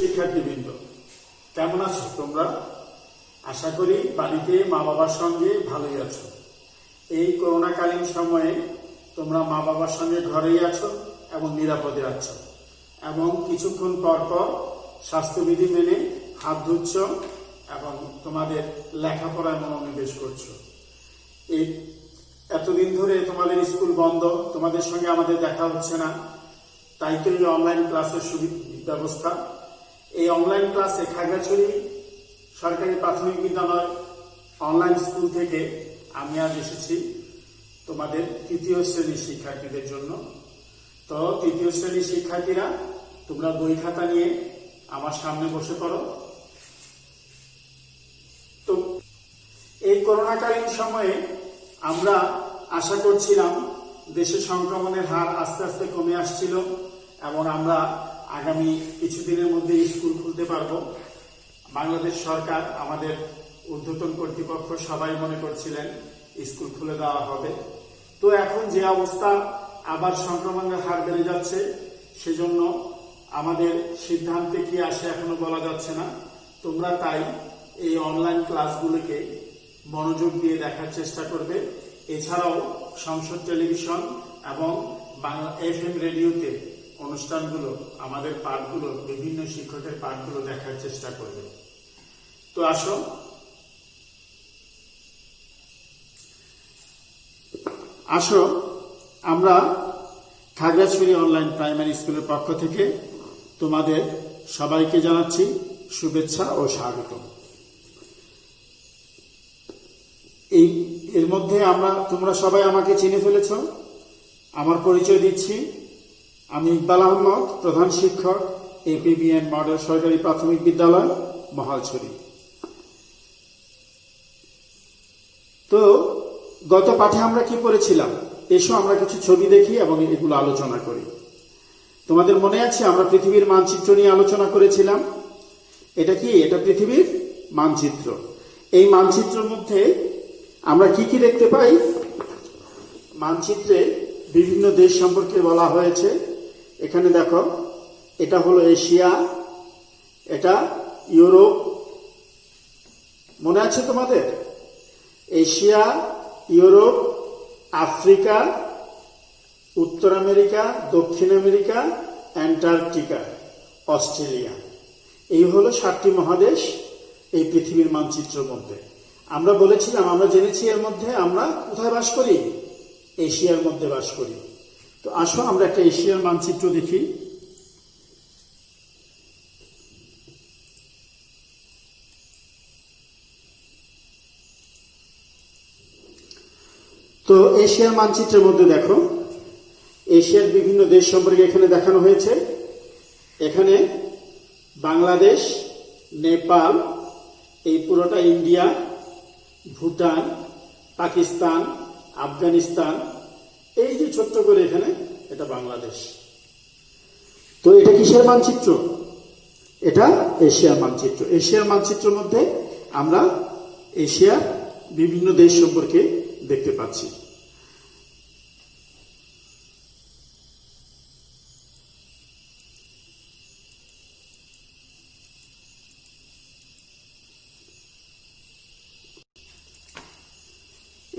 শিক্ষার্থীবৃন্দ, কেমন আছো তোমরা? আশা করি বাড়িতে মা বাবার সঙ্গে ভালোই আছো। এই করোনাকালীন সময়ে তোমরা মা বাবার সঙ্গে ঘরেই আছো এবং নিরাপদে আছো, এবং কিছুক্ষণ পর পর স্বাস্থ্যবিধি মেনে হাত ধুচ্ছ এবং তোমাদের লেখাপড়ায় মনোনিবেশ করছো। এই এতদিন ধরে তোমাদের স্কুল বন্ধ, তোমাদের সঙ্গে আমাদের দেখা হচ্ছে না, তাই তো এই অনলাইন ক্লাসের ব্যবস্থা। এই অনলাইন ক্লাসে খাগড়াছড়ি সরকারি প্রাথমিক বিদ্যালয় অনলাইন স্কুল থেকে আমি আজ এসেছি তোমাদের তৃতীয় শ্রেণীর শিক্ষার্থীদের জন্য। তো তৃতীয় শ্রেণীর শিক্ষার্থীরা, তোমরা বই খাতা নিয়ে আমার সামনে বসে পড়ো। তো এই করোনাকালীন সময়ে আমরা আশা করছিলাম দেশে সংক্রমণের হার আস্তে আস্তে কমে আসছিল এবং আমরা আগামী কিছুদিনের মধ্যে স্কুল খুলতে পারবো। বাংলাদেশ সরকার, আমাদের ঊর্ধ্বতন কর্তৃপক্ষ সবাই মনে করছিলেন স্কুল খুলে দেওয়া হবে। তো এখন যে অবস্থা, আবার সংক্রমণের হার বেড়ে যাচ্ছে, সেজন্য আমাদের সিদ্ধান্তে কি আসে এখনো বলা যাচ্ছে না। তোমরা তাই এই অনলাইন ক্লাসগুলোকে মনোযোগ দিয়ে দেখার চেষ্টা করবে। এছাড়াও সংসদ টেলিভিশন এবং বাংলা FM রেডিওতে অনুষ্ঠানগুলো, আমাদের পাঠগুলো, বিভিন্ন শিক্ষকের পাঠগুলো দেখার চেষ্টা করবে। তো আসো আমরা খাগড়াছড়ি অনলাইন প্রাইমারি স্কুলের পক্ষ থেকে তোমাদের সবাইকে জানাচ্ছি শুভেচ্ছা ও স্বাগত। এর মধ্যে তোমরা সবাই আমাকে চিনে ফেলেছ। আমার পরিচয় দিচ্ছি, আমি ইকবাল আহমদ, প্রধান শিক্ষক, APBN মডেল সরকারি প্রাথমিক বিদ্যালয়, মহালছড়ি। তো গত পাঠে আমরা কি পড়েছিলাম? এসো আমরা কিছু ছবি দেখি এবং এগুলো আলোচনা করি। তোমাদের মনে আছে আমরা পৃথিবীর মানচিত্র নিয়ে আলোচনা করেছিলাম। এটা কি? এটা পৃথিবীর মানচিত্র। এই মানচিত্রের মধ্যে আমরা কি কি দেখতে পাই? মানচিত্রে বিভিন্ন দেশ সম্পর্কে বলা হয়েছে। এখানে দেখো, এটা হলো এশিয়া, এটা ইউরোপ। মনে আছে তোমাদের? এশিয়া, ইউরোপ, আফ্রিকা, উত্তর আমেরিকা, দক্ষিণ আমেরিকা, অ্যান্টার্কটিকা, অস্ট্রেলিয়া। এই হলো 7টি মহাদেশ এই পৃথিবীর মানচিত্রের মধ্যে। আমরা বলেছিলাম, আমরা জেনেছি এর মধ্যে আমরা কোথায় বাস করি? এশিয়ার মধ্যে বাস করি। তো আসো আমরা একটা এশিয়ার মানচিত্র দেখি। তো এশিয়ার মানচিত্রের মধ্যে দেখো, এশিয়ার বিভিন্ন দেশ সম্পর্কে এখানে দেখানো হয়েছে। এখানে বাংলাদেশ, নেপাল, এই পুরোটা ইন্ডিয়া, ভুটান, পাকিস্তান, আফগানিস্তান, এই যে ছোট্ট করে এখানে, এটা বাংলাদেশ। তো এটা কিসের মানচিত্র? এটা এশিয়ার মানচিত্র। এশিয়ার মানচিত্রের মধ্যে আমরা এশিয়ার বিভিন্ন দেশ সম্পর্কে দেখতে পাচ্ছি।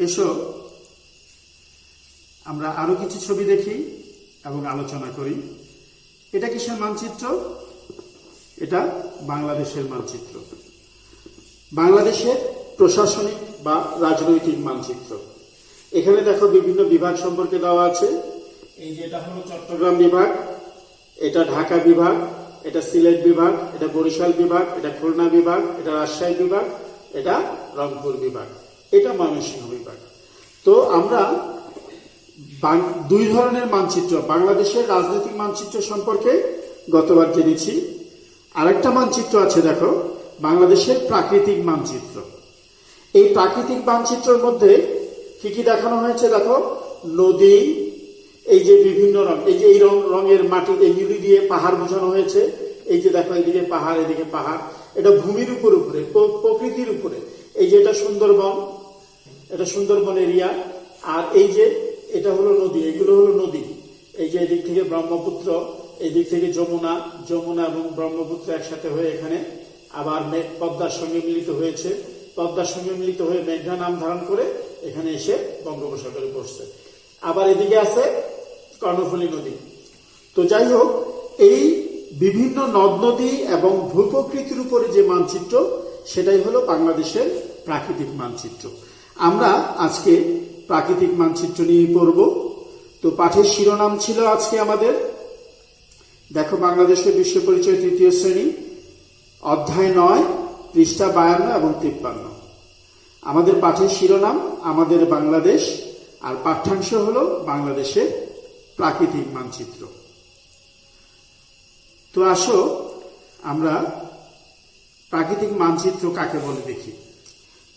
এসো আমরা আরো কিছু ছবি দেখি এবং আলোচনা করি। এটা কিসের মানচিত্র? এটা বাংলাদেশের মানচিত্র। বাংলাদেশের প্রশাসনিক বা রাজনৈতিক মানচিত্র। এখানে দেখো বিভিন্ন বিভাগ সম্পর্কে দেওয়া আছে। এই যে এটা হলো চট্টগ্রাম বিভাগ, এটা ঢাকা বিভাগ, এটা সিলেট বিভাগ, এটা বরিশাল বিভাগ, এটা খুলনা বিভাগ, এটা রাজশাহী বিভাগ, এটা রংপুর বিভাগ, এটা ময়মনসিংহ বিভাগ। তো আমরা দুই ধরনের মানচিত্র, বাংলাদেশের রাজনৈতিক মানচিত্র সম্পর্কে গতবার জেনেছি। আরেকটা মানচিত্র আছে দেখো, বাংলাদেশের প্রাকৃতিক মানচিত্র। এই প্রাকৃতিক মানচিত্রের মধ্যে কি কি দেখানো হয়েছে দেখো, নদী, এই যে বিভিন্ন রং, এই যে এই রঙের মাটি, এইগুলি দিয়ে পাহাড় বোঝানো হয়েছে। এই যে দেখো, এদিকে পাহাড়, এদিকে পাহাড়, এটা ভূমির উপরে, প্রকৃতির উপরে। এই যে এটা সুন্দরবন, এটা সুন্দরবন এরিয়া। আর এই যে এটা হলো নদী, এগুলো হলো নদী। এই যে এদিক থেকে ব্রহ্মপুত্র, এদিক থেকে যমুনা, যমুনা এবং ব্রহ্মপুত্র একসাথে হয়ে এখানে আবার পদ্মার সঙ্গে মিলিত হয়েছে, পদ্মার সঙ্গে মিলিত হয়ে মেঘনা নাম ধারণ করে এখানে এসে বঙ্গোপসাগরে পড়ছে। আবার এদিকে আছে কর্ণফুলী নদী। তো যাই হোক, এই বিভিন্ন নদ নদী এবং ভূপ্রকৃতির উপরে যে মানচিত্র, সেটাই হলো বাংলাদেশের প্রাকৃতিক মানচিত্র। আমরা আজকে প্রাকৃতিক মানচিত্র নিয়ে পড়ব। তো পাঠের শিরোনাম ছিল আজকে আমাদের, দেখো, বাংলাদেশের বিশ্ব পরিচয় তৃতীয় শ্রেণী, অধ্যায় 9, পৃষ্ঠা 52 এবং 53। আমাদের পাঠের শিরোনাম আমাদের বাংলাদেশ, আর পাঠ্যাংশ হলো বাংলাদেশের প্রাকৃতিক মানচিত্র। তো আসো আমরা প্রাকৃতিক মানচিত্র কাকে বলে দেখি।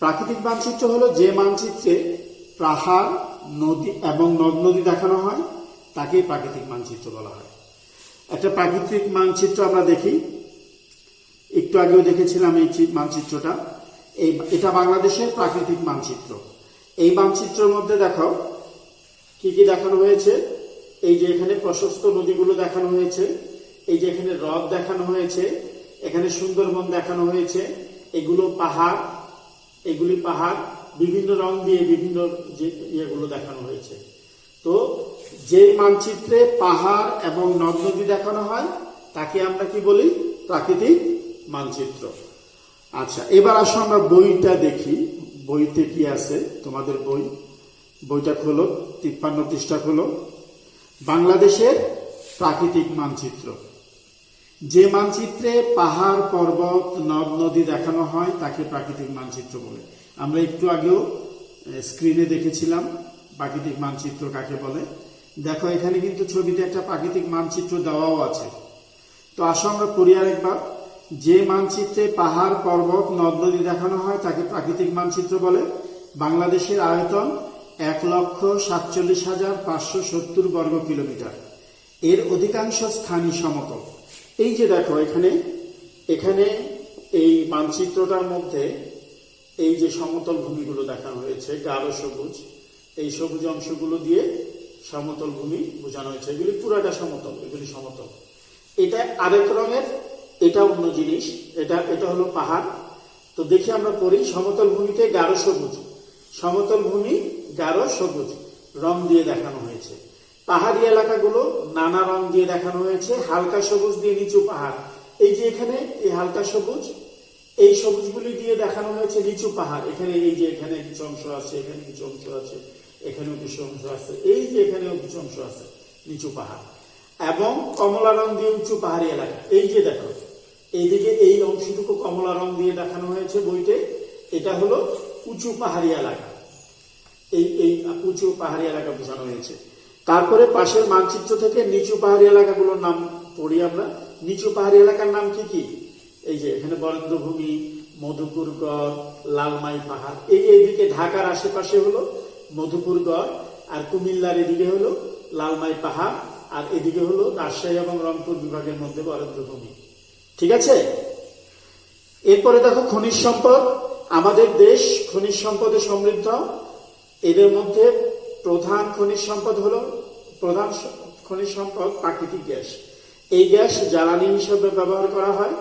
প্রাকৃতিক মানচিত্র হলো যে মানচিত্রে পাহাড়, নদী এবং নদ নদী দেখানো হয়, তাকেই প্রাকৃতিক মানচিত্র বলা হয়। একটা প্রাকৃতিক মানচিত্র আমরা দেখি, একটু আগেও দেখেছিলাম এই মানচিত্রটা। এটা বাংলাদেশের প্রাকৃতিক মানচিত্র। এই মানচিত্রের মধ্যে দেখো কি কি দেখানো হয়েছে। এই যে এখানে প্রশস্ত নদীগুলো দেখানো হয়েছে, এই যে এখানে হ্রদ দেখানো হয়েছে, এখানে সুন্দরবন দেখানো হয়েছে, এগুলো পাহাড়, এগুলি পাহাড়, বিভিন্ন রং দিয়ে বিভিন্ন যে ইয়েগুলো দেখানো হয়েছে। তো যে মানচিত্রে পাহাড় এবং নদ নদী দেখানো হয় তাকে আমরা কি বলি? প্রাকৃতিক মানচিত্র। আচ্ছা, এবার আসো আমরা বইটা দেখি, বইতে কি আছে। তোমাদের বইটা খোলো, 53 পৃষ্ঠা খোলো। বাংলাদেশের প্রাকৃতিক মানচিত্র। যে মানচিত্রে পাহাড়, পর্বত, নদ নদী দেখানো হয় তাকে প্রাকৃতিক মানচিত্র বলে। আমরা একটু আগেও স্ক্রিনে দেখেছিলাম প্রাকৃতিক মানচিত্র কাকে বলে। দেখো এখানে কিন্তু ছবিতে একটা প্রাকৃতিক মানচিত্র দেওয়াও আছে। তো আসো আমরা পড়ি আরেকবার। যে মানচিত্রে পাহাড়, পর্বত, নদ নদী দেখানো হয় তাকে প্রাকৃতিক মানচিত্র বলে। বাংলাদেশের আয়তন 1,47,570 বর্গ কিলোমিটার। এর অধিকাংশ স্থানই সমতল। এই যে দেখো এখানে এই মানচিত্রটার মধ্যে এই যে সমতল ভূমিগুলো দেখানো হয়েছে, গাঢ় সবুজ, এই সবুজ অংশগুলো দিয়ে সমতল ভূমি বোঝানো হয়েছে। এগুলি পুরাটা সমতল, এগুলি সমতল। এটা আরেক রঙের, এটা অন্য জিনিস, এটা হলো পাহাড়। তো দেখি আমরা পড়ি। সমতল ভূমিতে গাঢ় সবুজ, সমতল ভূমি গাঢ় সবুজ রং দিয়ে দেখানো হয়েছে। পাহাড়ি এলাকাগুলো নানা রং দিয়ে দেখানো হয়েছে, হালকা সবুজ দিয়ে নিচু পাহাড়। এই যে এখানে এই হালকা সবুজ, এই সবুজগুলি দিয়ে দেখানো হয়েছে নিচু পাহাড়। এখানে এই যে এখানে কিছু অংশ আছে, এখানে কিছু অংশ আছে, এখানেও কিছু অংশ আছে, এই যে এখানেও কিছু অংশ আছে, নিচু পাহাড়। এবং কমলা রং দিয়ে উঁচু পাহাড়ি এলাকা। এই যে দেখো এইদিকে এই অংশটুকু কমলা রং দিয়ে দেখানো হয়েছে বইতে, এটা হলো উঁচু পাহাড়ি এলাকা। এই উঁচু পাহাড়ি এলাকা বোঝানো হয়েছে। তারপরে পাশের মানচিত্র থেকে নিচু পাহাড়ি এলাকাগুলোর নাম পড়ি আমরা। নিচু পাহাড়ি এলাকার নাম কি কি? এই যে এখানে বরেন্দ্রভূমি, মধুপুরগড়, লালমাই পাহাড়। এইদিকে ঢাকার আশেপাশে হলো মধুপুরগড়, আর কুমিল্লার এদিকে হলো লালমাই পাহাড়, আর এদিকে হলো রাজশাহী এবং রংপুর বিভাগের মধ্যে বরেন্দ্রভূমি। ঠিক আছে? এরপরে দেখো খনিজ সম্পদ। আমাদের দেশ খনিজ সম্পদে সমৃদ্ধ। এদের মধ্যে প্রধান খনিজ সম্পদ প্রাকৃতিক গ্যাস। এই গ্যাস জ্বালানি হিসেবে ব্যবহার করা হয়।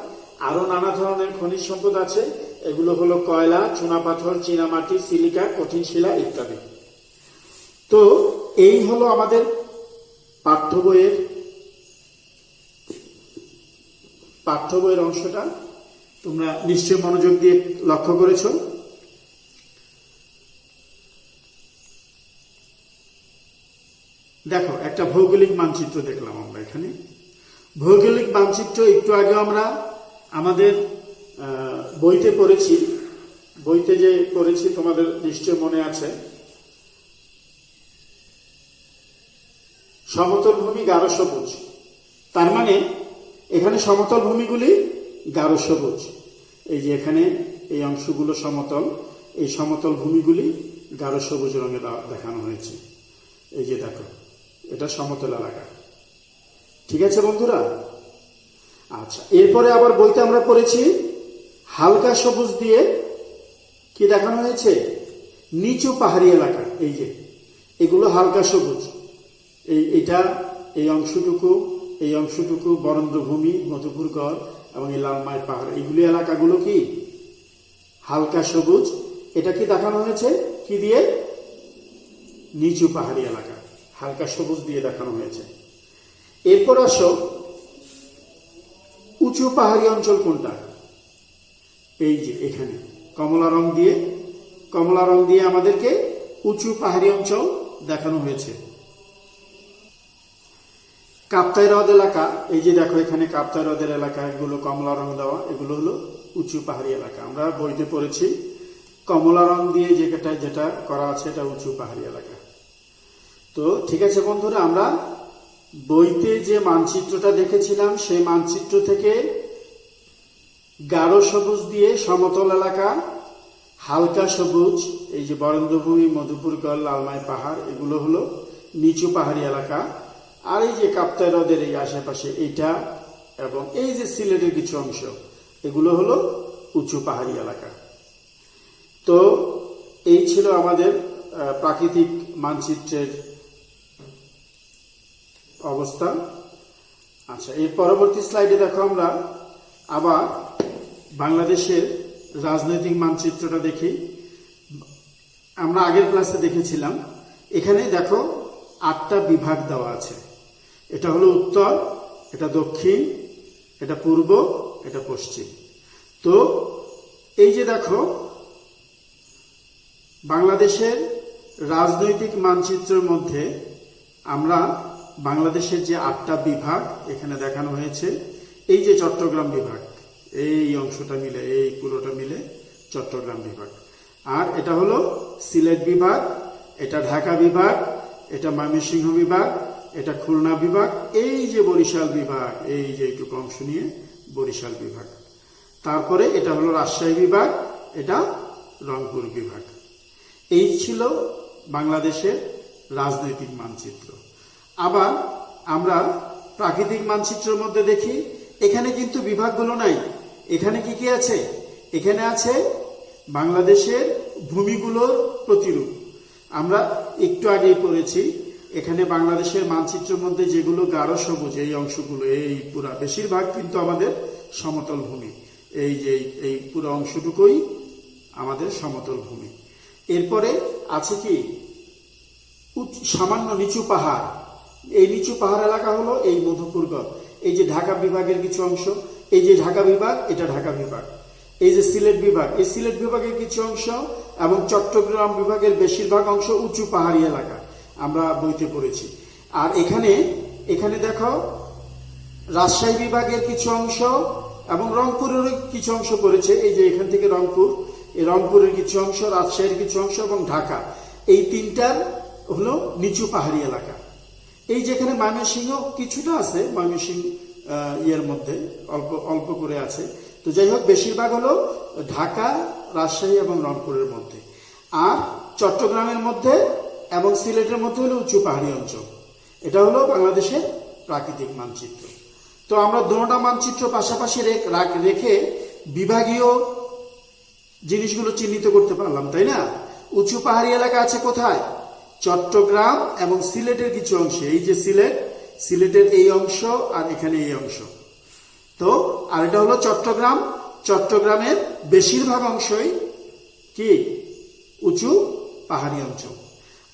আরো নানা ধরনের খনিজ সম্পদ আছে। এগুলো হলো কয়লা, চুনাপাথর, চীনামাটি, সিলিকা, কঠিন শিলা ইত্যাদি। তো এই হলো আমাদের পাঠ্য বইয়ের অংশটা। তোমরা নিশ্চয় মনোযোগ দিয়ে লক্ষ্য করেছ। দেখো একটা ভৌগোলিক মানচিত্র দেখলাম আমরা এখানে। ভৌগোলিক মানচিত্র একটু আগে আমরা আমাদের বইতে পড়েছি, তোমাদের নিশ্চয় মনে আছে। সমতল ভূমি গাঢ় সবুজ, তার মানে এখানে সমতল ভূমিগুলি গাঢ় সবুজ। এই যে এখানে এই অংশগুলো সমতল, এই সমতল ভূমিগুলি গাঢ় সবুজ রঙে দেখানো হয়েছে। এই যে দেখো এটা সমতল এলাকা। ঠিক আছে বন্ধুরা? আচ্ছা, এরপরে আবার বইতে আমরা পড়েছি হালকা সবুজ দিয়ে কি দেখানো হয়েছে? নিচু পাহাড়ি এলাকা। এই যে এগুলো হালকা সবুজ, এই অংশটুকু এই অংশটুকু বরেন্দ্রভূমি, মধুপুরগড় এবং এই লালমাই পাহাড়, এইগুলি এলাকাগুলো কি হালকা সবুজ। এটা কি দেখানো হয়েছে কি দিয়ে? নিচু পাহাড়ি এলাকা, হালকা সবুজ দিয়ে দেখানো হয়েছে। এরপর আসো উঁচু পাহাড়ি অঞ্চল কোনটা? এই যে এখানে কমলা রং দিয়ে আমাদেরকে উঁচু পাহাড়ি অঞ্চল দেখানো হয়েছে। কাপ্তাই হ্রদ এলাকা, এই যে দেখো এখানে কাপ্তাই হ্রদের এলাকা, এগুলো কমলা রং দেওয়া, এগুলো হলো উঁচু পাহাড়ি এলাকা। আমরা বইতে পড়েছি কমলা রং দিয়ে যেটা করা আছে এটা উঁচু পাহাড়ি এলাকা। তো ঠিক আছে বন্ধুরা, আমরা বইতে যে মানচিত্রটা দেখেছিলাম সেই মানচিত্র থেকে গাঢ় সবুজ দিয়ে সমতল এলাকা, হালকা সবুজ এই যে বরেন্দ্রভূমি, মধুপুরগড়, লালমাই পাহাড়, এগুলো হলো নিচু পাহাড়ি এলাকা। আর এই যে কাপ্তাই হ্রদের এই আশেপাশে এইটা এবং এই যে সিলেটের কিছু অংশ, এগুলো হলো উঁচু পাহাড়ি এলাকা। তো এই ছিল আমাদের প্রাকৃতিক মানচিত্রের অবস্থা। আচ্ছা, এর পরবর্তী স্লাইডে দেখো আমরা আবার বাংলাদেশের রাজনৈতিক মানচিত্রটা দেখি। আমরা আগের ক্লাসে দেখেছিলাম, এখানে দেখো 8টা বিভাগ দেওয়া আছে। এটা হলো উত্তর, এটা দক্ষিণ, এটা পূর্ব, এটা পশ্চিম। তো এই যে দেখো বাংলাদেশের রাজনৈতিক মানচিত্রের মধ্যে আমরা বাংলাদেশের যে 8টা বিভাগ এখানে দেখানো হয়েছে, এই যে চট্টগ্রাম বিভাগ, এই অংশটা মিলে, এই পুরোটা মিলে চট্টগ্রাম বিভাগ। আর এটা হলো সিলেট বিভাগ, এটা ঢাকা বিভাগ, এটা ময়মনসিংহ বিভাগ, এটা খুলনা বিভাগ, এই যে বরিশাল বিভাগ, এই যে এইটুকু অংশ নিয়ে বরিশাল বিভাগ। তারপরে এটা হলো রাজশাহী বিভাগ, এটা রংপুর বিভাগ। এই ছিল বাংলাদেশের রাজনৈতিক মানচিত্র। আবার আমরা প্রাকৃতিক মানচিত্রের মধ্যে দেখি, এখানে কিন্তু বিভাগগুলো নাই। এখানে কি কি আছে? এখানে আছে বাংলাদেশের ভূমিগুলোর প্রতিরূপ। আমরা একটু আগেই পড়েছি, এখানে বাংলাদেশের মানচিত্রের মধ্যে যেগুলো গাঢ় সবুজ এই অংশগুলো, এই পুরা বেশিরভাগ কিন্তু আমাদের সমতল ভূমি। এই যে এই পুরো অংশটুকুই আমাদের সমতল ভূমি। এরপরে আছে কি সামান্য নিচু পাহাড়। এই নিচু পাহাড় এলাকা হলো এই মধুপুরগড়, এই যে ঢাকা বিভাগের কিছু অংশ, এই যে ঢাকা বিভাগ, এটা ঢাকা বিভাগ। এই যে সিলেট বিভাগ, এই সিলেট বিভাগের কিছু অংশ এবং চট্টগ্রাম বিভাগের বেশিরভাগ অংশ উঁচু পাহাড়ি এলাকা, আমরা বইতে পড়েছি। আর এখানে দেখো রাজশাহী বিভাগের কিছু অংশ এবং রংপুরের কিছু অংশ পড়েছে। এই যে এখান থেকে রংপুর, এই রংপুরের কিছু অংশ, রাজশাহীর কিছু অংশ এবং ঢাকা, এই তিনটার হলো নিচু পাহাড়ি এলাকা। এই যেখানে ময়মনসিংহ কিছুটা আছে, ময়মনসিংহ ইয়ের মধ্যে অল্প অল্প করে আছে। তো যাই হোক, বেশিরভাগ হলো ঢাকা, রাজশাহী এবং রংপুরের মধ্যে। আর চট্টগ্রামের মধ্যে এবং সিলেটের মধ্যে হলো উঁচু পাহাড়ি অঞ্চল। এটা হলো বাংলাদেশের প্রাকৃতিক মানচিত্র। তো আমরা দুটোটা মানচিত্র পাশাপাশি রেখে বিভাগীয় জিনিসগুলো চিহ্নিত করতে পারলাম, তাই না? উঁচু পাহাড়ি এলাকা আছে কোথায়? চট্টগ্রাম এবং সিলেটের কিছু অংশে। এই যে সিলেটের এই অংশ আর এখানে এই অংশ। তো আর এটা হলো চট্টগ্রাম, চট্টগ্রামের বেশিরভাগ অংশই কি উঁচু পাহাড়ি অঞ্চল।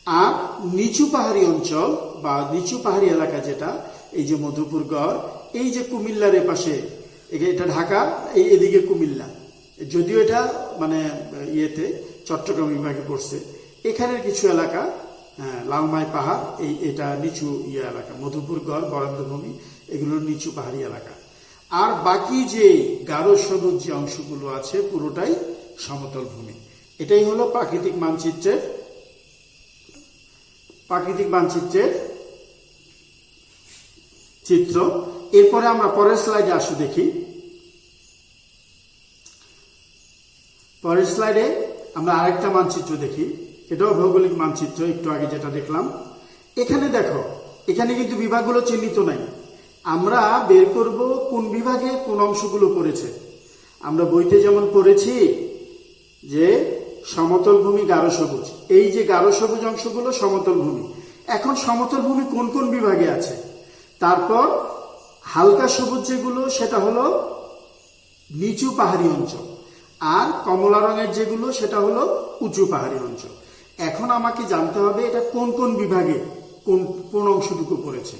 আর নিচু পাহাড়ি অঞ্চল বা নিচু পাহাড়ি এলাকা যেটা, এই যে মধুপুরগড়, এই যে কুমিল্লার পাশে, এটা ঢাকা, এদিকে কুমিল্লা, যদিও এটা মানে ইয়েতে চট্টগ্রাম বিভাগে পড়ছে। এখানের কিছু এলাকা লালমাই পাহাড়, এটা নিচু এলাকা, মধুপুরগড়, বরেন্দ্রভূমি, এগুলো নিচু পাহাড়ি এলাকা। আর বাকি যে গাঢ় সবুজ যে অংশগুলো আছে পুরোটাই সমতল ভূমি। এটাই হলো প্রাকৃতিক মানচিত্রের চিত্র। এরপরে আমরা পরের স্লাইডে আসো দেখি। পরের স্লাইডে আমরা আরেকটা মানচিত্র দেখি, এটাও ভৌগোলিক মানচিত্র, একটু আগে যেটা দেখলাম। এখানে দেখো, এখানে কিন্তু বিভাগগুলো চিহ্নিত নাই। আমরা বের করব কোন বিভাগে কোন অংশগুলো পড়েছে। আমরা বইতে যেমন পড়েছি যে সমতল ভূমি, গাঢ় সবুজ, এই যে গাঢ় সবুজ অংশগুলো সমতল ভূমি। এখন সমতল ভূমি কোন কোন বিভাগে আছে, তারপর হালকা সবুজ যেগুলো সেটা হলো নিচু পাহাড়ি অঞ্চল, আর কমলা রঙের যেগুলো সেটা হলো উঁচু পাহাড়ি অঞ্চল। এখন আমাকে জানতে হবে এটা কোন কোন বিভাগে কোন কোন অংশটুকু পড়েছে।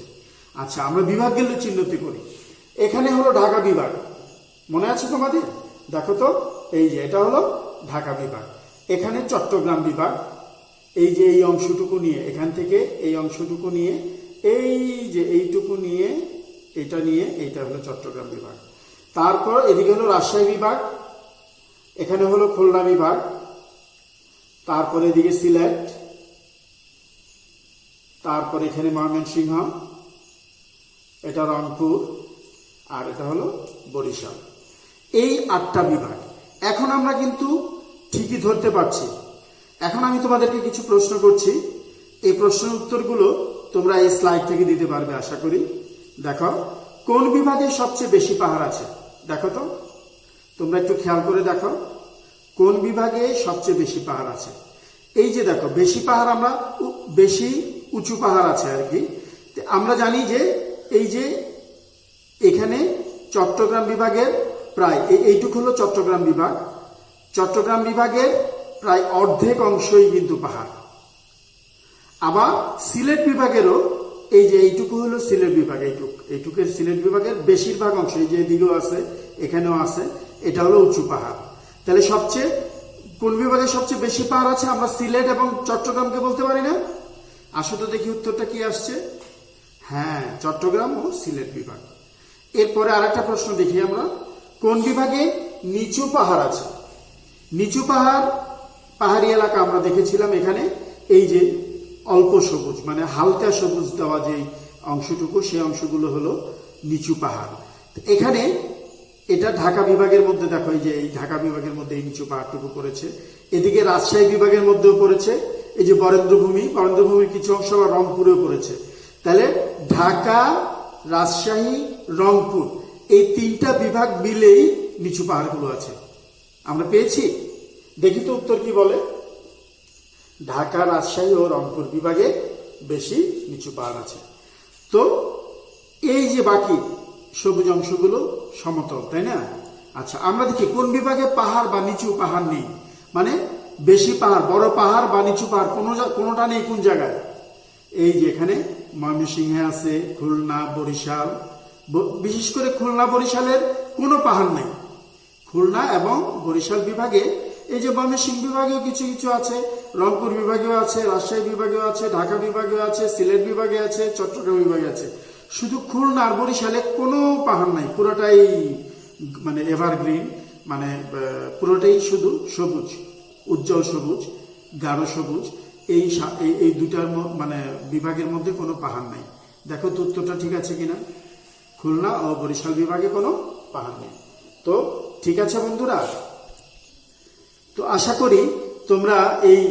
আচ্ছা, আমরা বিভাগগুলো চিহ্নিত করি। এখানে হলো ঢাকা বিভাগ, মনে আছে তোমাদের? দেখো তো, এই যে এটা হলো ঢাকা বিভাগ। এখানে চট্টগ্রাম বিভাগ, এই যে এই অংশটুকু নিয়ে, এখান থেকে এই অংশটুকু নিয়ে, এই যে এইটুকু নিয়ে, এটা নিয়ে, এইটা হলো চট্টগ্রাম বিভাগ। তারপর এদিকে হলো রাজশাহী বিভাগ, এখানে হলো খুলনা বিভাগ, তারপরে এদিকে সিলেট, তারপর এখানে ময়মনসিংহ, এটা রংপুর, আর এটা হলো বরিশাল। এই 8টা বিভাগ। এখন আমরা কিন্তু ঠিকই ধরতে পারছি। এখন আমি তোমাদেরকে কিছু প্রশ্ন করছি, এই প্রশ্নের উত্তরগুলো তোমরা এই স্লাইড থেকে দিতে পারবে আশা করি। দেখো, কোন বিভাগে সবচেয়ে বেশি পাহাড় আছে? দেখো তো, তোমরা একটু খেয়াল করে দেখো কোন বিভাগে সবচেয়ে বেশি পাহাড় আছে। এই যে দেখো, বেশি পাহাড়, আমরা বেশি উঁচু পাহাড় আছে আর কি। আমরা জানি যে এই যে এখানে চট্টগ্রাম বিভাগের প্রায় এইটুকু হলো চট্টগ্রাম বিভাগ। চট্টগ্রাম বিভাগের প্রায় অর্ধেক অংশই কিন্তু পাহাড়। আবার সিলেট বিভাগেরও এই যে এইটুকু হলো সিলেট বিভাগ, এইটুকের সিলেট বিভাগের বেশিরভাগ অংশ, এই যে এদিকেও আছে, এখানেও আছে, এটা হলো উঁচু পাহাড়। তাহলে সবচেয়ে কোন বিভাগে সবচেয়ে বেশি পাহাড় আছে? আমরা সিলেট এবং চট্টগ্রামকে বলতে পারি না? আসো তো দেখি উত্তরটা কি আসছে। হ্যাঁ, চট্টগ্রাম ও সিলেট বিভাগ। এরপরে আরেকটা প্রশ্ন দেখি আমরা, কোন বিভাগে নিচু পাহাড় আছে? নিচু পাহাড়ি এলাকা আমরা দেখেছিলাম এখানে, এই যে অল্প সবুজ মানে হালকা সবুজ দেওয়া যে অংশটুকু, সেই অংশগুলো হলো নিচু পাহাড়। এখানে এটা ঢাকা বিভাগের মধ্যে, দেখো এই যে এই ঢাকা বিভাগের মধ্যে এই নিচু পাহাড়টুকু পড়েছে। এদিকে রাজশাহী বিভাগের মধ্যেও পড়েছে, এই যে বরেন্দ্রভূমির কিছু অংশ আবার রংপুরেও পড়েছে। তাহলে ঢাকা, রাজশাহী, রংপুর, এই 3টা বিভাগ মিলেই নিচু পাহাড়গুলো আছে। আমরা পেয়েছি? দেখি তো উত্তর কি বলে। ঢাকা, রাজশাহী ও রংপুর বিভাগে বেশি নিচু পাহাড় আছে। তো এই যে বাকি সবুজ অংশগুলো সমতল, তাই না? আচ্ছা, আমরা দেখি কোন বিভাগে পাহাড় বা নিচু পাহাড় নেই, মানে বেশি পাহাড়, বড় পাহাড় বা নিচু পাহাড় কোনোটা নেই। কোন জায়গায়? এই যে এখানে ময়মনসিংহে আছে, খুলনা, বরিশাল, বিশেষ করে খুলনা বরিশালের কোনো পাহাড় নেই। খুলনা এবং বরিশাল বিভাগে, এই যে ময়মনসিংহ বিভাগেও কিছু কিছু আছে, রংপুর বিভাগেও আছে, রাজশাহী বিভাগেও আছে, ঢাকা বিভাগেও আছে, সিলেট বিভাগে আছে, চট্টগ্রাম বিভাগে আছে। শুধু খুলনা আর বরিশালে কোনো পাহাড় নাই, পুরোটাই মানে এভারগ্রিন, মানে পুরোটাই শুধু সবুজ, উজ্জ্বল সবুজ, গাঢ় সবুজ। এই দুটার মানে বিভাগের মধ্যে কোনো পাহাড় নাই। দেখো তো উত্তরটা ঠিক আছে কিনা। খুলনা ও বরিশাল বিভাগে কোনো পাহাড় নেই। তো ঠিক আছে বন্ধুরা, তো আশা করি তোমরা এই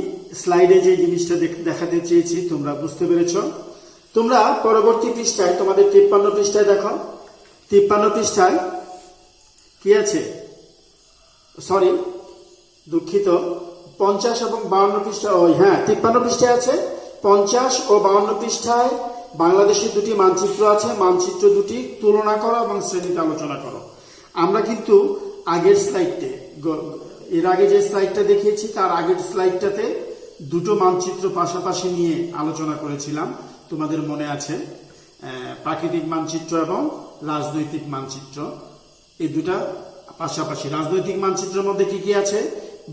স্লাইডে যে জিনিসটা দেখাতে চেয়েছি তোমরা বুঝতে পেরেছ। তোমরা পরবর্তী পৃষ্ঠায়, তোমাদের 53 পৃষ্ঠায় দেখো, 53 পৃষ্ঠায় কি আছে? সরি, দুঃখিত, 50 এবং 52 পৃষ্ঠা, হ্যাঁ 53 পৃষ্ঠায় আছে। 50 ও 52 পৃষ্ঠায় বাংলাদেশের দুটি মানচিত্র আছে। মানচিত্র দুটি তুলনা করো এবং শ্রেণীতে আলোচনা করো। আমরা কিন্তু আগের স্লাইডে, এর আগে যে স্লাইডটা দেখিয়েছি তার আগের স্লাইডটাতে দুটো মানচিত্র পাশাপাশি নিয়ে আলোচনা করেছিলাম, তোমাদের মনে আছে? প্রাকৃতিক মানচিত্র এবং রাজনৈতিক মানচিত্র, এই দুটা পাশাপাশি। রাজনৈতিক মানচিত্রের মধ্যে কি কি আছে?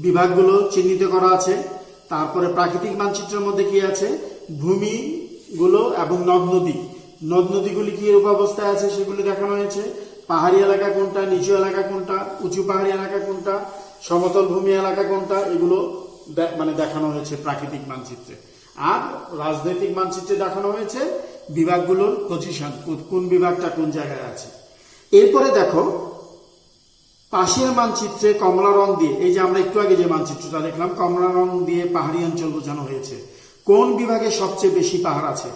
বিভাগগুলো চিহ্নিত করা আছে। তারপরে প্রাকৃতিক মানচিত্রের মধ্যে কি আছে? ভূমিগুলো এবং নদ নদীগুলি কি রূপ অবস্থায় আছে সেগুলি দেখানো হয়েছে। পাহাড়ি এলাকা কোনটা, নিচু এলাকা কোনটা, উঁচু পাহাড়ি এলাকা কোনটা, সমতল ভূমি এলাকা কোনটা, এগুলো মানে দেখানো হয়েছে প্রাকৃতিক মানচিত্রে। আর রাজনৈতিক মানচিত্রে দেখানো হয়েছে বিভাগগুলোর পজিশন, কোন বিভাগটা কোন জায়গায় আছে। এরপরে দেখো পাশের মানচিত্রে কমলা রং দিয়ে, এই যে আমরা একটু আগে যে মানচিত্রটা দেখলাম, কমলা রং দিয়ে পাহাড়ি অঞ্চল বোঝানো হয়েছে। কোন বিভাগে সবচেয়ে বেশি পাহাড় আছে?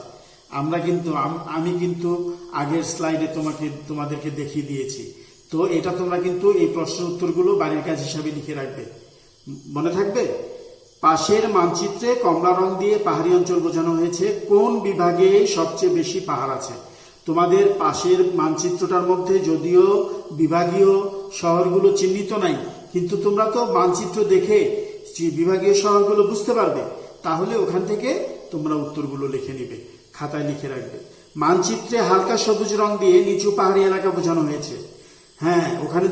আমি কিন্তু আগের স্লাইডে তোমাদেরকে দেখিয়ে দিয়েছি। তো এটা তোমরা কিন্তু এই প্রশ্নের উত্তরগুলো বাড়ির কাজ হিসাবে লিখে রাখবে, মনে থাকবে। পাশের মানচিত্রে কমলা রং দিয়ে পাহাড়ি অঞ্চল বোঝানো হয়েছে, কোন বিভাগে সবচেয়ে বেশি পাহাড় আছে? তোমাদের পাশের মানচিত্রটার মধ্যে যদিও বিভাগীয় শহরগুলো চিহ্নিত নাই, কিন্তু তোমরা তো মানচিত্র দেখে বিভাগীয় শহরগুলো বুঝতে পারবে। তাহলে ওখান থেকে তোমরা উত্তরগুলো লিখে নিবে, খাতায় লিখে রাখবে। মানচিত্রে হালকা সবুজ রং দিয়ে নিচু পাহাড়ি এলাকা বোঝানো হয়েছে। হ্যাঁ, ওখানে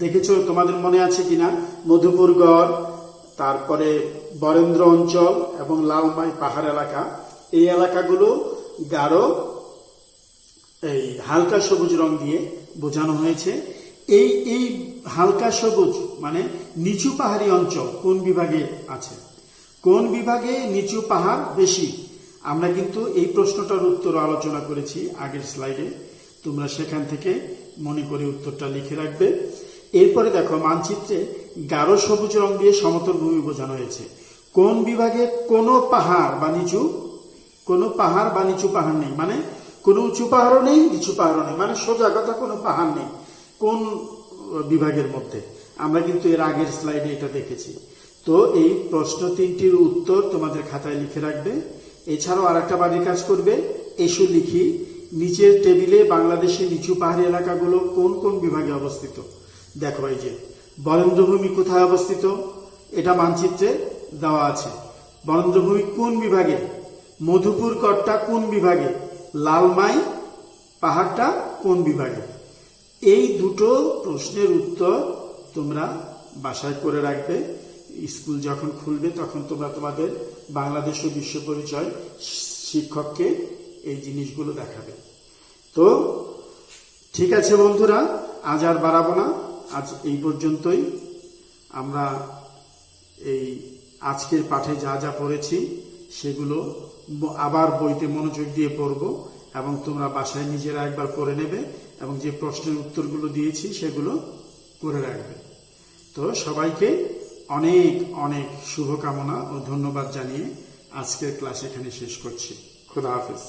দেখেছো, তোমাদের মনে আছে কিনা, মধুপুরগড়, তারপরে বরেন্দ্র অঞ্চল এবং লালমাই পাহাড় এলাকা, এই এলাকাগুলো গাঢ় এই হালকা সবুজ রং দিয়ে বোঝানো হয়েছে। এই হালকা সবুজ মানে নিচু পাহাড়ি অঞ্চল কোন বিভাগে আছে, কোন বিভাগে নিচু পাহাড় বেশি? আমরা কিন্তু এই প্রশ্নটার উত্তর আলোচনা করেছি আগের স্লাইডে, তোমরা সেখান থেকে মনে করে উত্তরটা লিখে রাখবে। এরপরে দেখো, মানচিত্রে গাঢ় সবুজ রং দিয়ে সমতল ভূমি বোঝানো হয়েছে। কোন বিভাগে কোনো পাহাড় বা নিচু পাহাড় নেই, মানে কোনো উঁচু পাহাড়ও নেই, নিচু পাহাড়ও নেই, মানে সোজা কথা কোনো পাহাড় নেই কোন বিভাগের মধ্যে? আমরা কিন্তু এর আগের স্লাইডে এটা দেখেছি। তো এই প্রশ্ন তিনটির উত্তর তোমাদের খাতায় লিখে রাখবে। এছাড়াও আরেকটা বাড়ির কাজ করবে, এসো লিখি নিচের টেবিলে বাংলাদেশের নিচু পাহাড়ি এলাকাগুলো কোন কোন বিভাগে অবস্থিত। দেখো, এই যে বরেন্দ্রভূমি কোথায় অবস্থিত, এটা মানচিত্রে দেওয়া আছে। বরেন্দ্রভূমি কোন বিভাগে, মধুপুরগড়টা কোন বিভাগে, লালমাই পাহাড়টা কোন বিভাগে? এই দুটো প্রশ্নের উত্তর তোমরা বাসায় করে রাখবে। স্কুল যখন খুলবে তখন তোমরা তোমাদের বাংলাদেশ ও বিশ্ব পরিচয় শিক্ষককে এই জিনিসগুলো দেখাবে। তো ঠিক আছে বন্ধুরা, আজ আর বাড়াবো না, আজ এই পর্যন্তই। আমরা এই আজকের পাঠে যা যা পড়েছি সেগুলো আবার বইতে মনোযোগ দিয়ে পড়ব এবং তোমরা বাসায় নিজেরা একবার পড়ে নেবে এবং যে প্রশ্নের উত্তরগুলো দিয়েছি সেগুলো করে রাখবে। তো সবাইকে অনেক অনেক শুভকামনা ও ধন্যবাদ জানিয়ে আজকের ক্লাস এখানে শেষ করছি। খোদা হাফেজ।